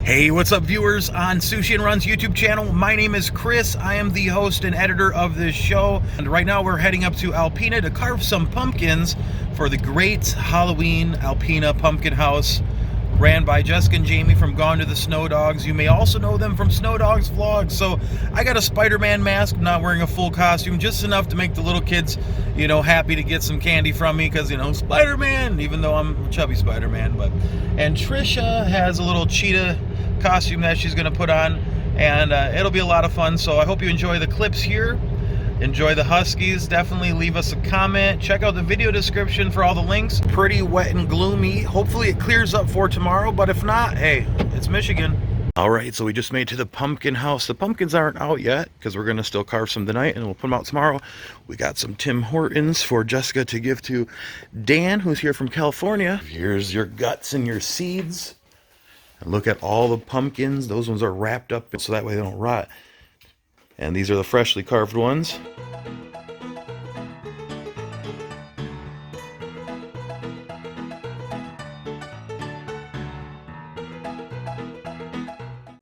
Hey, what's up, viewers on Sushi and Runt's YouTube channel? My name is Chris. I am the host and editor of this show. And right now we're heading up to Alpena to carve some pumpkins for the great Halloween Alpena Pumpkin House, ran by Jessica and Jamie from Gone to the Snow Dogs. You may also know them from Snow Dogs vlogs. So I got a Spider-Man mask, not wearing a full costume, just enough to make the little kids, you know, happy to get some candy from me because, you know, Spider-Man, even though I'm chubby Spider-Man. And Trisha has a little cheetah costume that she's going to put on, and it'll be a lot of fun. So I hope you enjoy the clips here. Enjoy the Huskies. Definitely leave us a comment. Check out the video description for all the links. Pretty wet and gloomy. Hopefully it clears up for tomorrow, but if not, hey, it's Michigan. All right, so we just made it to the pumpkin house. The pumpkins aren't out yet because we're going to still carve some tonight and we'll put them out tomorrow. We got some Tim Hortons for Jessica to give to Dan, who's here from California. Here's your guts and your seeds. And look at all the pumpkins. Those ones are wrapped up so that way they don't rot. And these are the freshly carved ones.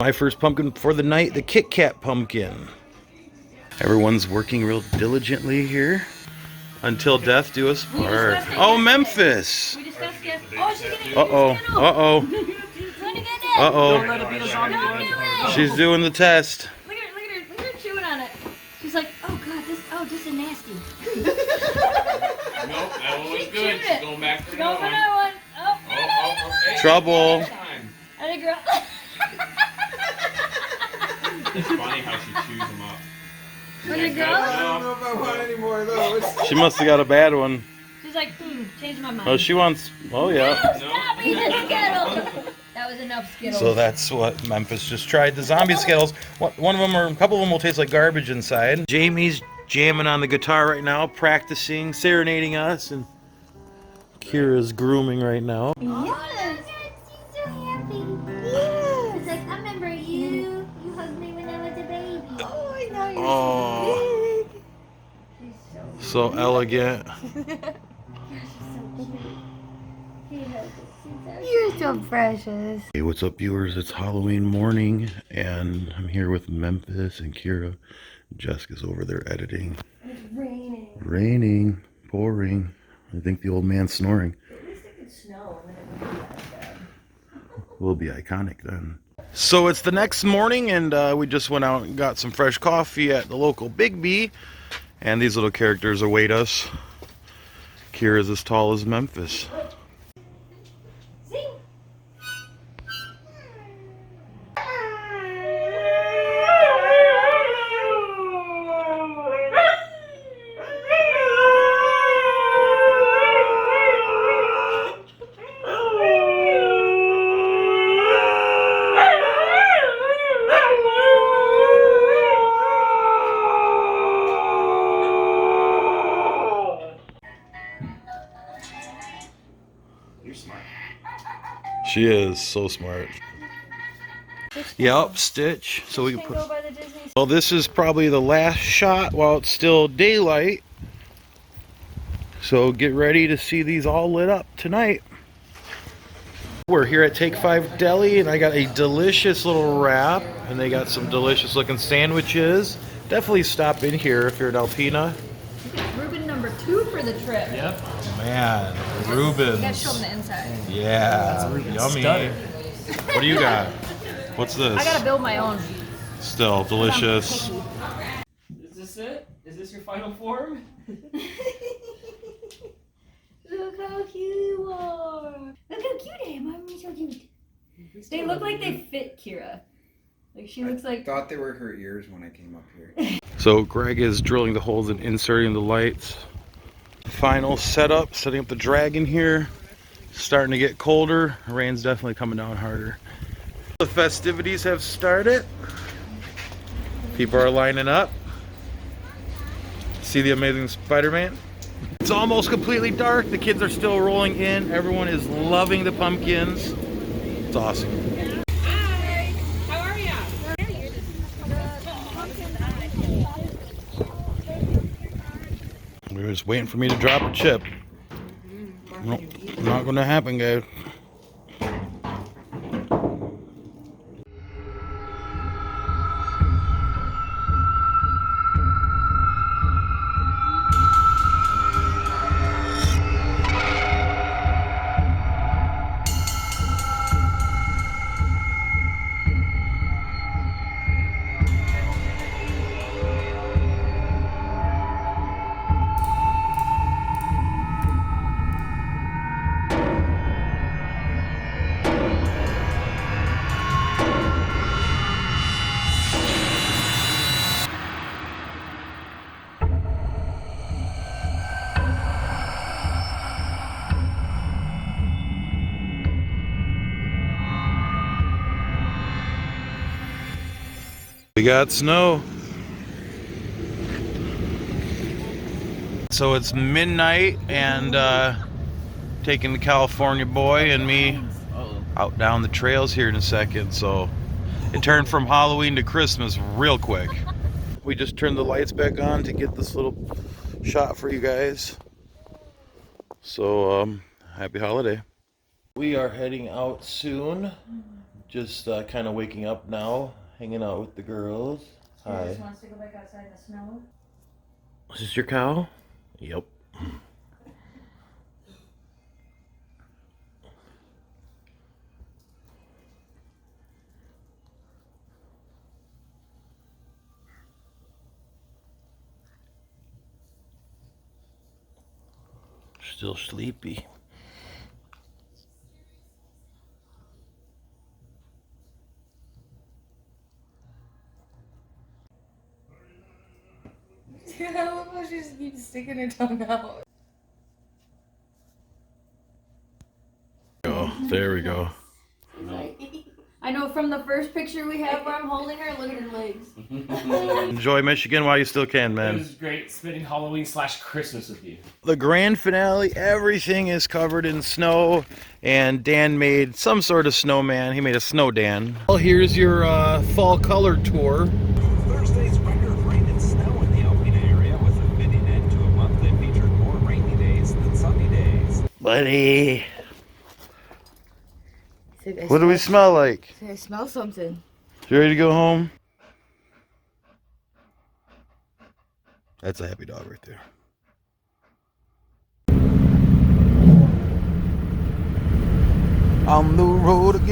My first pumpkin for the night, the Kit Kat pumpkin. Everyone's working real diligently here. Until death do us part. Oh, Memphis! Uh-oh, uh-oh. Uh-oh. She's doing the test. Look at her chewing on it. She's like, oh god, this is nasty. Nope, that one was good. She's going back for another one. Oh, Hey, trouble. Atta girl. It's funny how she chews them up. Atta girl. I don't know if I want any more of those. She must have got a bad one. She's like, change my mind. Oh, she wants, oh yeah. No, stop eating Skittles. That was enough Skittles. So that's what Memphis just tried. The zombie Skittles. One of them, or a couple of them will taste like garbage inside. Jamie's jamming on the guitar right now, practicing, serenading us, and Kira's grooming right now. Yes. She's so happy. Yes. It's like, I remember you. You hugged me when I was a baby. Oh, I know you're Oh, so big. She's so elegant. You're so precious. Hey, what's up, viewers? It's Halloween morning, and I'm here with Memphis and Kira. Jessica's over there editing. It's raining. Raining, pouring. I think the old man's snoring. At least it could snow and then it wouldn't be that bad. Will be iconic then. So it's the next morning, and we just went out and got some fresh coffee at the local Big B, and these little characters await us. Kira's as tall as Memphis. She is so smart. Yep, Stitch. So we can put. Well, this is probably the last shot while it's still daylight. So get ready to see these all lit up tonight. We're here at Take 5 Deli, and I got a delicious little wrap, and they got some delicious looking sandwiches. Definitely stop in here if you're at Alpena. Reuben number 2 for the trip. Yep. Man, Reuben's. You gotta show them the inside. Yeah, yummy. Stutter. What do you got? What's this? I gotta build my own. Still delicious. Is this it? Is this your final form? Look how cute you are. Look how cute I am. I'm so cute. They look like they fit Kira. Like she looks like. I thought they were her ears when I came up here. So Greg is drilling the holes and inserting the lights. Final setup, setting up the dragon here. Starting to get colder. Rain's definitely coming down harder. The festivities have started. People are lining up. See the amazing Spider-Man? It's almost completely dark. The kids are still rolling in. Everyone is loving the pumpkins. It's awesome. Hi. How are ya? We're just waiting for me to drop a chip. Nope, not gonna happen, guys. We got snow. So it's midnight and taking the California boy and me out down the trails here in a second. So it turned from Halloween to Christmas real quick. We just turned the lights back on to get this little shot for you guys. So happy holiday. We are heading out soon. Just kind of waking up now, hanging out with the girls. Hi. Just wants to go back outside in the snow. Is this your cow? Yep. Still sleepy. I love how she just keeps sticking her tongue out. Oh, there we go. I know from the first picture we have where I'm holding her, look at her legs. Enjoy Michigan while you still can, It man. was great spending Halloween / Christmas with you. The grand finale, everything is covered in snow, and Dan made some sort of snowman. He made a snow Dan. Well, here's your fall color tour. Thursday's record rain and snow in the Alpena area was a fitting end to a month that featured more rainy days than sunny days. Buddy, what do we smell like? I smell something. You ready to go home? That's a happy dog right there. On the road again.